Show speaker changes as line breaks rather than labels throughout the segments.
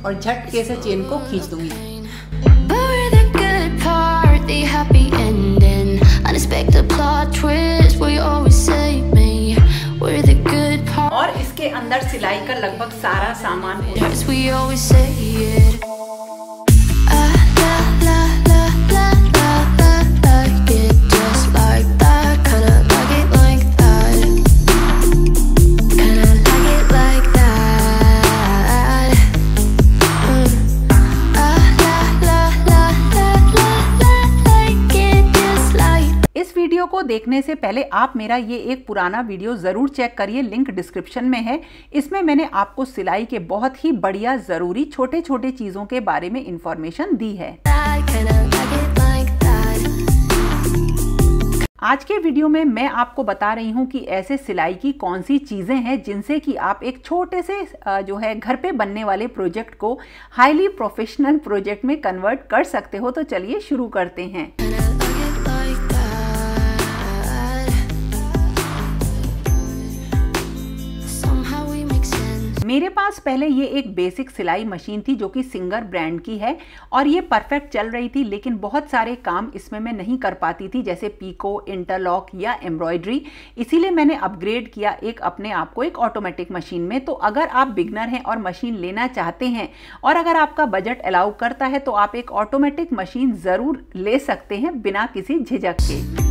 और झटके से चेन को खींच दूंगी। और इसके अंदर सिलाई का लगभग सारा सामान है। को देखने से पहले आप मेरा ये एक पुराना वीडियो जरूर चेक करिए, लिंक डिस्क्रिप्शन में है। इसमें मैंने आपको सिलाई के बहुत ही बढ़िया जरूरी छोटे छोटे चीजों के बारे में इंफॉर्मेशन दी है। आज के वीडियो में मैं आपको बता रही हूँ कि ऐसे सिलाई की कौन सी चीजें हैं जिनसे कि आप एक छोटे से जो है घर पे बनने वाले प्रोजेक्ट को हाईली प्रोफेशनल प्रोजेक्ट में कन्वर्ट कर सकते हो। तो चलिए शुरू करते हैं। मेरे पास पहले ये एक बेसिक सिलाई मशीन थी जो कि सिंगर ब्रांड की है और ये परफेक्ट चल रही थी, लेकिन बहुत सारे काम इसमें मैं नहीं कर पाती थी, जैसे पीको, इंटरलॉक या एम्ब्रॉयडरी। इसीलिए मैंने अपग्रेड किया एक अपने आप को एक ऑटोमेटिक मशीन में। तो अगर आप बिगनर हैं और मशीन लेना चाहते हैं और अगर आपका बजट अलाउ करता है तो आप एक ऑटोमेटिक मशीन ज़रूर ले सकते हैं बिना किसी झिझक के।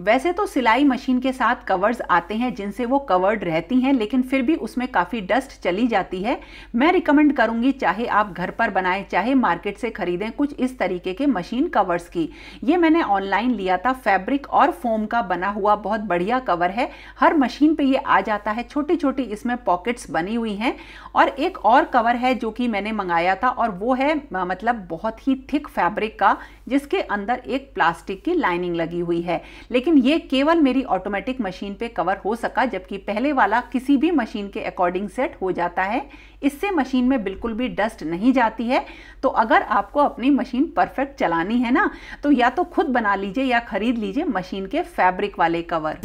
वैसे तो सिलाई मशीन के साथ कवर्स आते हैं जिनसे वो कवर्ड रहती हैं, लेकिन फिर भी उसमें काफ़ी डस्ट चली जाती है। मैं रिकमेंड करूंगी चाहे आप घर पर बनाएं चाहे मार्केट से खरीदें कुछ इस तरीके के मशीन कवर्स की। ये मैंने ऑनलाइन लिया था, फैब्रिक और फोम का बना हुआ बहुत बढ़िया कवर है। हर मशीन पे ये आ जाता है, छोटी छोटी इसमें पॉकेट्स बनी हुई हैं। और एक और कवर है जो कि मैंने मंगाया था और वो है मतलब बहुत ही थिक फैब्रिक का, जिसके अंदर एक प्लास्टिक की लाइनिंग लगी हुई है। लेकिन ये केवल मेरी ऑटोमेटिक मशीन पे कवर हो सका, जबकि पहले वाला किसी भी मशीन के अकॉर्डिंग सेट हो जाता है। इससे मशीन में बिल्कुल भी डस्ट नहीं जाती है। तो अगर आपको अपनी मशीन परफेक्ट चलानी है ना, तो या तो खुद बना लीजिए या खरीद लीजिए मशीन के फैब्रिक वाले कवर।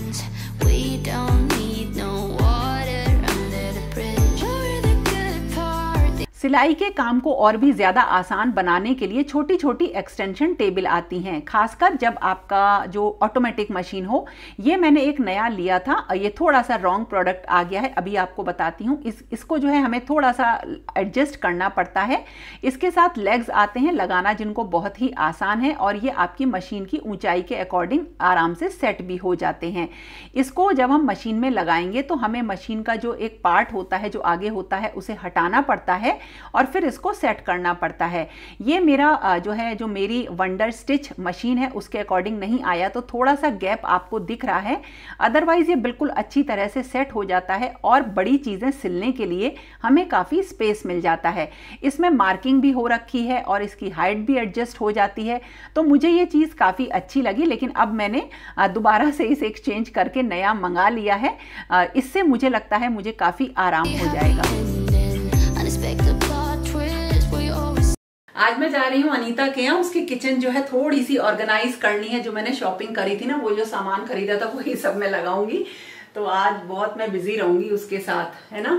सिलाई के काम को और भी ज़्यादा आसान बनाने के लिए छोटी छोटी एक्सटेंशन टेबल आती हैं, खासकर जब आपका जो ऑटोमेटिक मशीन हो। ये मैंने एक नया लिया था, ये थोड़ा सा रॉन्ग प्रोडक्ट आ गया है, अभी आपको बताती हूँ। इसको जो है हमें थोड़ा सा एडजस्ट करना पड़ता है। इसके साथ लेग्स आते हैं लगाना, जिनको बहुत ही आसान है और ये आपकी मशीन की ऊंचाई के अकॉर्डिंग आराम से सेट भी हो जाते हैं। इसको जब हम मशीन में लगाएंगे तो हमें मशीन का जो एक पार्ट होता है जो आगे होता है उसे हटाना पड़ता है और फिर इसको सेट करना पड़ता है। ये मेरा जो मेरी वंडर स्टिच मशीन है उसके अकॉर्डिंग नहीं आया, तो थोड़ा सा गैप आपको दिख रहा है। अदरवाइज ये बिल्कुल अच्छी तरह से सेट हो जाता है और बड़ी चीज़ें सिलने के लिए हमें काफ़ी स्पेस मिल जाता है। इसमें मार्किंग भी हो रखी है और इसकी हाइट भी एडजस्ट हो जाती है। तो मुझे ये चीज़ काफ़ी अच्छी लगी, लेकिन अब मैंने दोबारा से इसे एक्सचेंज करके नया मंगा लिया है। इससे मुझे लगता है मुझे काफ़ी आराम हो जाएगा। आज मैं जा रही हूँ अनीता के यहाँ, उसकी किचन जो है थोड़ी सी ऑर्गेनाइज करनी है। जो मैंने शॉपिंग करी थी ना, वो जो सामान खरीदा था वही सब मैं लगाऊंगी। तो आज बहुत मैं बिजी रहूंगी उसके साथ, है ना।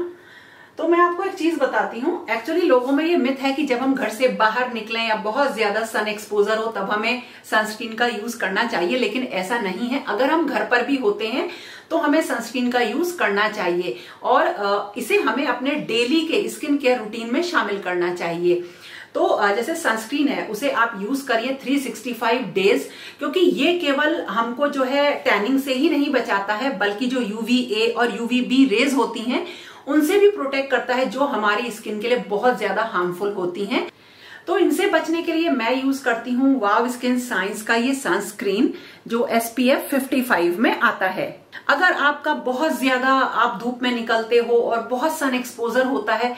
तो मैं आपको एक चीज बताती हूँ। एक्चुअली लोगों में ये मिथ है कि जब हम घर से बाहर निकलें या बहुत ज्यादा सन एक्सपोजर हो तब हमें सनस्क्रीन का यूज करना चाहिए, लेकिन ऐसा नहीं है। अगर हम घर पर भी होते हैं तो हमें सनस्क्रीन का यूज करना चाहिए और इसे हमें अपने डेली के स्किन केयर रूटीन में शामिल करना चाहिए। तो जैसे सनस्क्रीन है उसे आप यूज करिए 365 डेज, क्योंकि ये केवल हमको जो है टैनिंग से ही नहीं बचाता है, बल्कि जो UVA और UVB रेज होती हैं उनसे भी प्रोटेक्ट करता है, जो हमारी स्किन के लिए बहुत ज्यादा हार्मफुल होती हैं। तो इनसे बचने के लिए मैं यूज करती हूँ वाव स्किन साइंस का ये सनस्क्रीन, जो SPF 55 में आता है। अगर आपका बहुत ज्यादा आप धूप में निकलते हो और बहुत सन एक्सपोजर होता है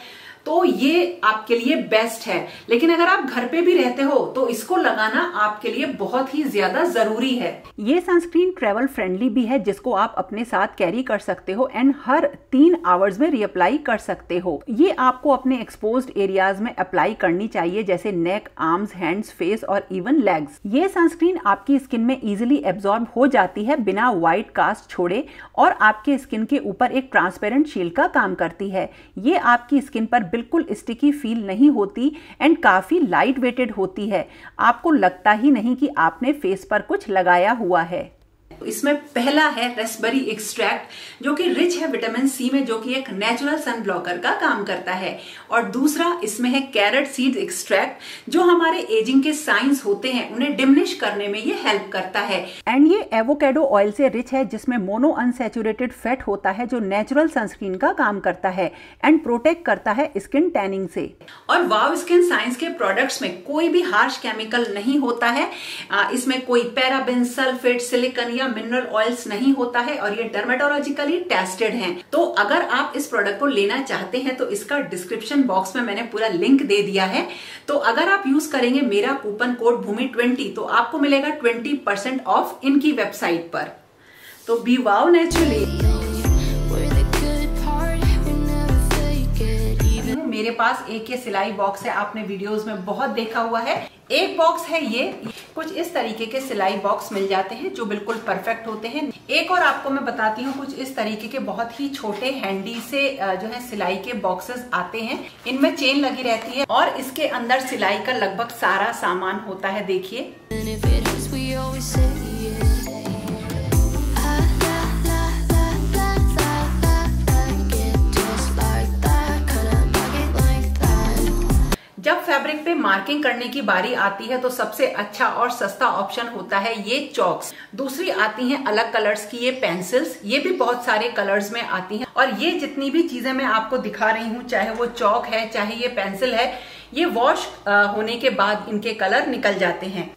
तो ये आपके लिए बेस्ट है। लेकिन अगर आप घर पे भी रहते हो तो इसको लगाना आपके लिए बहुत ही ज्यादा जरूरी है। ये सनस्क्रीन ट्रेवल फ्रेंडली भी है, जिसको आप अपने साथ कैरी कर सकते हो एंड हर 3 आवर्स में रीअप्लाई कर सकते हो। ये आपको अपने एक्सपोज्ड एरियाज में अप्लाई करनी चाहिए, जैसे नेक, आर्म्स, हैंड्स, फेस और इवन लेग्स। ये सनस्क्रीन आपकी स्किन में इजिली एब्जॉर्ब हो जाती है बिना व्हाइट कास्ट छोड़े और आपके स्किन के ऊपर एक ट्रांसपेरेंट शील्ड का काम करती है। ये आपकी स्किन पर बिल्कुल स्टिकी फील नहीं होती एंड काफी लाइट वेटेड होती है। आपको लगता ही नहीं कि आपने फेस पर कुछ लगाया हुआ है। इसमें पहला है रेस्पबेरी एक्सट्रैक्ट, जो कि रिच है विटामिन सी में, जो कि एक नेचुरल सन ब्लॉकर का काम करता है। और दूसरा इसमें है कैरेट सीड एक्सट्रैक्ट, जो हमारे एजिंग के साइंस होते हैं उन्हें डिमिनिश करने में ये हेल्प करता है। एंड ये एवोकेडो ऑयल से रिच है, जिसमें मोनो अनसैचुरेटेड फैट होता है, जो नेचुरल सनस्क्रीन का काम करता है एंड प्रोटेक्ट करता है स्किन टैनिंग से। और वाव स्किन साइंस के प्रोडक्ट्स में कोई भी हार्श केमिकल नहीं होता है। इसमें कोई पैराबेन, सल्फेट, सिलिकॉन या मिनरल ऑयल्स नहीं होता है और ये डर्मेटोलॉजिकली टेस्टेड हैं। तो अगर आप इस प्रोडक्ट को लेना चाहते हैं तो इसका डिस्क्रिप्शन बॉक्स में मैंने पूरा लिंक दे दिया है। तो अगर आप यूज करेंगे मेरा कूपन कोड भूमि20 तो आपको मिलेगा 20% ऑफ इनकी वेबसाइट पर। तो बी वाव नेचुरली। मेरे पास एक ये सिलाई बॉक्स है, आपने वीडियोस में बहुत देखा हुआ है। एक बॉक्स है ये, कुछ इस तरीके के सिलाई बॉक्स मिल जाते हैं जो बिल्कुल परफेक्ट होते हैं। एक और आपको मैं बताती हूँ, कुछ इस तरीके के बहुत ही छोटे हैंडी से जो है सिलाई के बॉक्सेस आते हैं। इनमें चेन लगी रहती है और इसके अंदर सिलाई का लगभग सारा सामान होता है। देखिए जब फैब्रिक पे मार्किंग करने की बारी आती है तो सबसे अच्छा और सस्ता ऑप्शन होता है ये चॉक्स। दूसरी आती हैं अलग कलर्स की ये पेंसिल्स, ये भी बहुत सारे कलर्स में आती हैं। और ये जितनी भी चीजें मैं आपको दिखा रही हूँ, चाहे वो चॉक है चाहे ये पेंसिल है, ये वॉश होने के बाद इनके कलर निकल जाते हैं।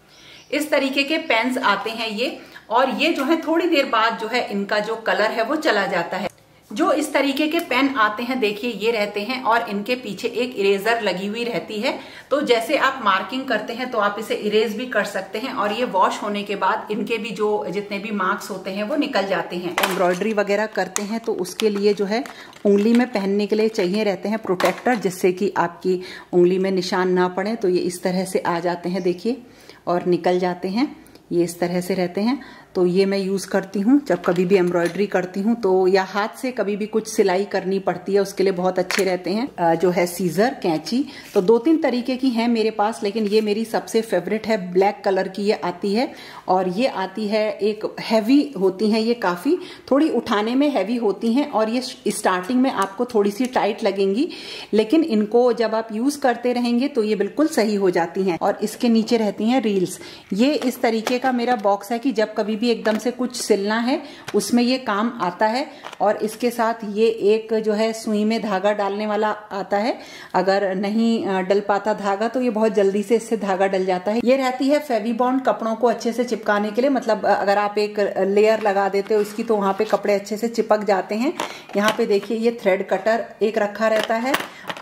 इस तरीके के पेन्स आते हैं ये, और ये जो है थोड़ी देर बाद जो है इनका जो कलर है वो चला जाता है। जो इस तरीके के पेन आते हैं, देखिए ये रहते हैं और इनके पीछे एक इरेजर लगी हुई रहती है। तो जैसे आप मार्किंग करते हैं तो आप इसे इरेज भी कर सकते हैं और ये वॉश होने के बाद इनके भी जो जितने भी मार्क्स होते हैं वो निकल जाते हैं। एम्ब्रॉयडरी वगैरह करते हैं तो उसके लिए जो है उंगली में पहनने के लिए चाहिए रहते हैं प्रोटेक्टर, जिससे कि आपकी उंगली में निशान ना पड़े। तो ये इस तरह से आ जाते हैं, देखिए, और निकल जाते हैं। ये इस तरह से रहते हैं। तो ये मैं यूज़ करती हूँ जब कभी भी एम्ब्रॉयडरी करती हूँ तो, या हाथ से कभी भी कुछ सिलाई करनी पड़ती है, उसके लिए बहुत अच्छे रहते हैं। जो है सीजर, कैंची, तो 2-3 तरीके की हैं मेरे पास, लेकिन ये मेरी सबसे फेवरेट है। ब्लैक कलर की ये आती है और ये आती है एक हैवी होती हैं, ये काफ़ी थोड़ी उठाने में हैवी होती हैं और ये स्टार्टिंग में आपको थोड़ी सी टाइट लगेंगी, लेकिन इनको जब आप यूज़ करते रहेंगे तो ये बिल्कुल सही हो जाती हैं। और इसके नीचे रहती हैं रील्स। ये इस तरीके का मेरा बॉक्स है कि जब कभी भी एकदम से कुछ सिलना है उसमें ये काम आता है। और इसके साथ ये एक जो है सुई में धागा डालने वाला आता है, अगर नहीं डल पाता धागा तो ये बहुत जल्दी से इससे धागा डल जाता है। ये रहती है फेविबॉन्ड, कपड़ों को अच्छे से चिपकाने के लिए, मतलब अगर आप एक लेयर लगा देते हो इसकी तो वहां पे कपड़े अच्छे से चिपक जाते हैं। यहाँ पे देखिए ये थ्रेड कटर एक रखा रहता है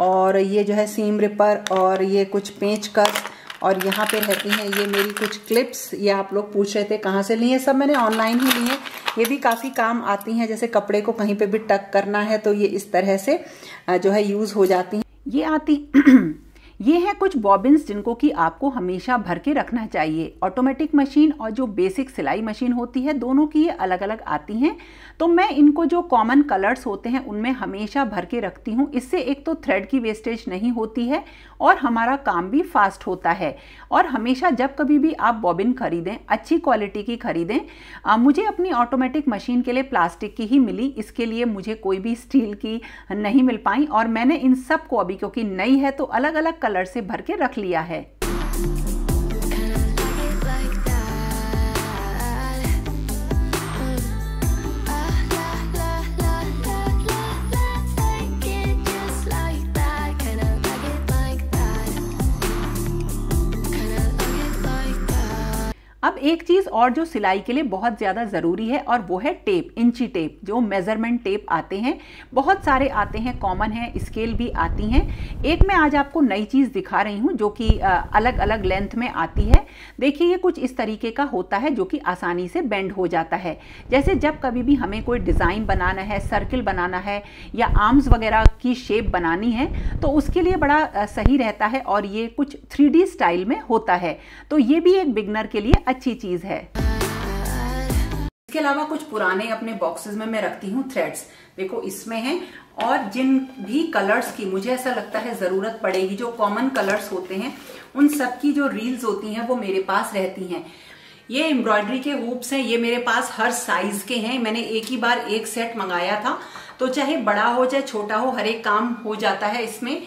और ये जो है सीम रिपर और ये कुछ पेंच कस, और यहाँ पे रहती हैं ये मेरी कुछ क्लिप्स। ये आप लोग पूछ रहे थे कहाँ से ली है, सब मैंने ऑनलाइन ही ली है। ये भी काफ़ी काम आती हैं, जैसे कपड़े को कहीं पे भी टक करना है तो ये इस तरह से जो है यूज़ हो जाती हैं। ये आती ये हैं कुछ बॉबिन्स जिनको कि आपको हमेशा भर के रखना चाहिए। ऑटोमेटिक मशीन और जो बेसिक सिलाई मशीन होती है, दोनों की ये अलग अलग आती हैं। तो मैं इनको जो कॉमन कलर्स होते हैं उनमें हमेशा भर के रखती हूँ। इससे एक तो थ्रेड की वेस्टेज नहीं होती है और हमारा काम भी फास्ट होता है। और हमेशा जब कभी भी आप बॉबिन खरीदें, अच्छी क्वालिटी की खरीदें। मुझे अपनी ऑटोमेटिक मशीन के लिए प्लास्टिक की ही मिली, इसके लिए मुझे कोई भी स्टील की नहीं मिल पाई। और मैंने इन सब को अभी, क्योंकि नई है तो अलग अलग कलर से भर के रख लिया है। अब एक चीज़ और जो सिलाई के लिए बहुत ज़्यादा ज़रूरी है और वो है टेप, इंची टेप, जो मेज़रमेंट टेप आते हैं, बहुत सारे आते हैं, कॉमन है, स्केल भी आती हैं। एक मैं आज आपको नई चीज़ दिखा रही हूँ जो कि अलग अलग लेंथ में आती है। देखिए ये कुछ इस तरीके का होता है जो कि आसानी से बेंड हो जाता है। जैसे जब कभी भी हमें कोई डिज़ाइन बनाना है, सर्किल बनाना है या आर्म्स वगैरह की शेप बनानी है तो उसके लिए बड़ा सही रहता है और ये कुछ 3D स्टाइल में होता है, तो ये भी एक बिगनर के लिए अच्छी चीज़ है। इसके अलावा कुछ पुराने अपने बॉक्सेस में मैं रखती हूँ थ्रेड्स, देखो इसमें है, और जिन भी कलर्स की मुझे ऐसा लगता है ज़रूरत पड़ेगी, जो कॉमन कलर्स होते हैं उन सब की जो रील्स होती हैं वो मेरे पास रहती हैं। ये एम्ब्रॉयडरी के हुप्स हैं, ये मेरे पास हर साइज के हैं। मैंने एक ही बार एक सेट मंगाया था, तो चाहे बड़ा हो चाहे छोटा हो हर एक काम हो जाता है इसमें।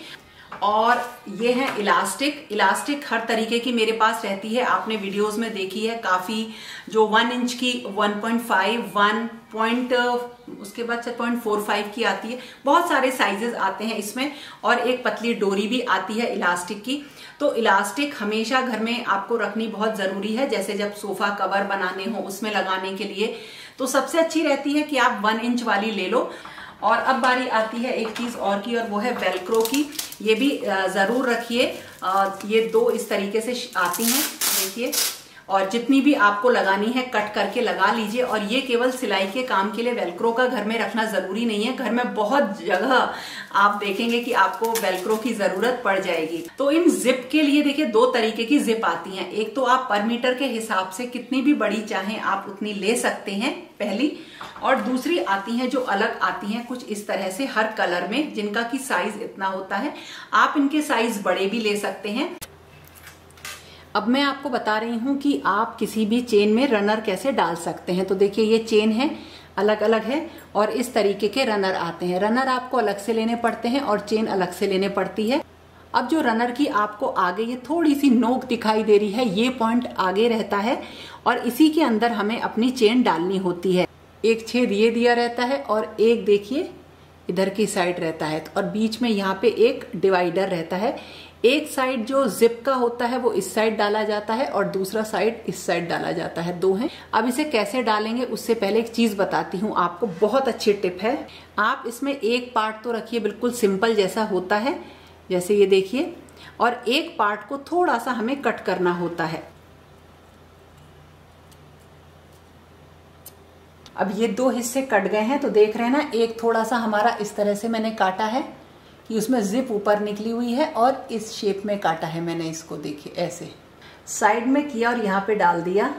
और ये है इलास्टिक, इलास्टिक हर तरीके की मेरे पास रहती है, आपने वीडियोस में देखी है काफ़ी, जो 1 इंच की, 1.5, 1 उसके बाद 0.45 की आती है, बहुत सारे साइजेस आते हैं इसमें, और एक पतली डोरी भी आती है इलास्टिक की। तो इलास्टिक हमेशा घर में आपको रखनी बहुत ज़रूरी है, जैसे जब सोफ़ा कवर बनाने हो उसमें लगाने के लिए, तो सबसे अच्छी रहती है कि आप 1 इंच वाली ले लो। और अब बारी आती है एक चीज़ और की, और वो है वेलक्रो की, ये भी ज़रूर रखिए। ये 2 इस तरीके से आती हैं, देखिए, और जितनी भी आपको लगानी है कट करके लगा लीजिए। और ये केवल सिलाई के काम के लिए वेलक्रो का घर में रखना ज़रूरी नहीं है, घर में बहुत जगह आप देखेंगे कि आपको वेलक्रो की ज़रूरत पड़ जाएगी। तो इन जिप के लिए देखिए 2 तरीके की जिप आती हैं, एक तो आप पर मीटर के हिसाब से कितनी भी बड़ी चाहें आप उतनी ले सकते हैं पहली, और दूसरी आती हैं जो अलग आती हैं कुछ इस तरह से हर कलर में, जिनका की साइज इतना होता है, आप इनके साइज बड़े भी ले सकते हैं। अब मैं आपको बता रही हूँ कि आप किसी भी चेन में रनर कैसे डाल सकते हैं। तो देखिए ये चेन है, अलग अलग है, और इस तरीके के रनर आते हैं। रनर आपको अलग से लेने पड़ते हैं और चेन अलग से लेने पड़ती है। अब जो रनर की आपको आगे ये थोड़ी सी नोक दिखाई दे रही है, ये पॉइंट आगे रहता है और इसी के अंदर हमें अपनी चेन डालनी होती है। एक छेद ये दिया रहता है और एक देखिए इधर की साइड रहता है, और बीच में यहाँ पे एक डिवाइडर रहता है। एक साइड जो जिप का होता है वो इस साइड डाला जाता है और दूसरा साइड इस साइड डाला जाता है, 2 हैं। अब इसे कैसे डालेंगे उससे पहले एक चीज बताती हूँ आपको, बहुत अच्छी टिप है। आप इसमें एक पार्ट तो रखिए बिल्कुल सिंपल जैसा होता है, जैसे ये देखिए, और एक पार्ट को थोड़ा सा हमें कट करना होता है। अब ये 2 हिस्से कट गए हैं, तो देख रहे हैं ना, एक थोड़ा सा हमारा इस तरह से मैंने काटा है कि उसमें जिप ऊपर निकली हुई है, और इस शेप में काटा है मैंने इसको, देखिए ऐसे साइड में किया और यहाँ पे डाल दिया,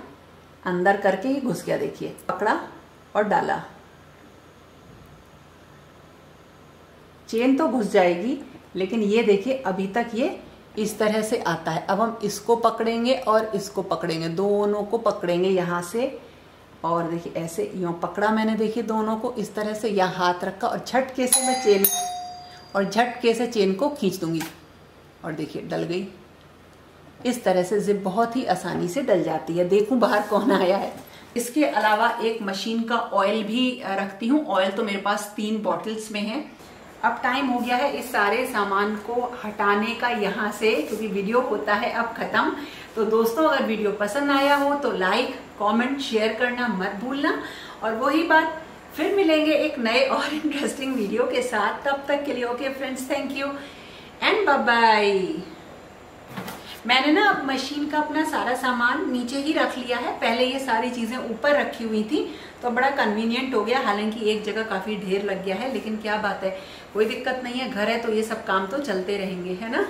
अंदर करके ये घुस गया, देखिए पकड़ा और डाला, चेन तो घुस जाएगी, लेकिन ये देखिए अभी तक ये इस तरह से आता है। अब हम इसको पकड़ेंगे और इसको पकड़ेंगे, दोनों को पकड़ेंगे यहाँ से, और देखिए ऐसे यूं पकड़ा मैंने, देखिए दोनों को इस तरह से यहाँ हाथ रखा और झटके से मैं चेन, और झटके से चेन को खींच दूंगी, और देखिए डल गई। इस तरह से जिप बहुत ही आसानी से डल जाती है। देखूं बाहर कौन आया है। इसके अलावा एक मशीन का ऑयल भी रखती हूँ। ऑयल तो मेरे पास 3 बॉटल्स में है। अब टाइम हो गया है इस सारे सामान को हटाने का यहाँ से, क्योंकि वीडियो होता है अब खत्म। तो दोस्तों अगर वीडियो पसंद आया हो तो लाइक, कमेंट, शेयर करना मत भूलना। और वही बात, फिर मिलेंगे एक नए और इंटरेस्टिंग वीडियो के साथ। तब तक के लिए okay friends, thank you and bye bye. मैंने ना अब मशीन का अपना सारा सामान नीचे ही रख लिया है, पहले ये सारी चीजें ऊपर रखी हुई थी तो बड़ा कन्वीनियंट हो गया। हालांकि एक जगह काफी ढेर लग गया है, लेकिन क्या बात है, कोई दिक्कत नहीं है, घर है तो ये सब काम तो चलते रहेंगे, है ना।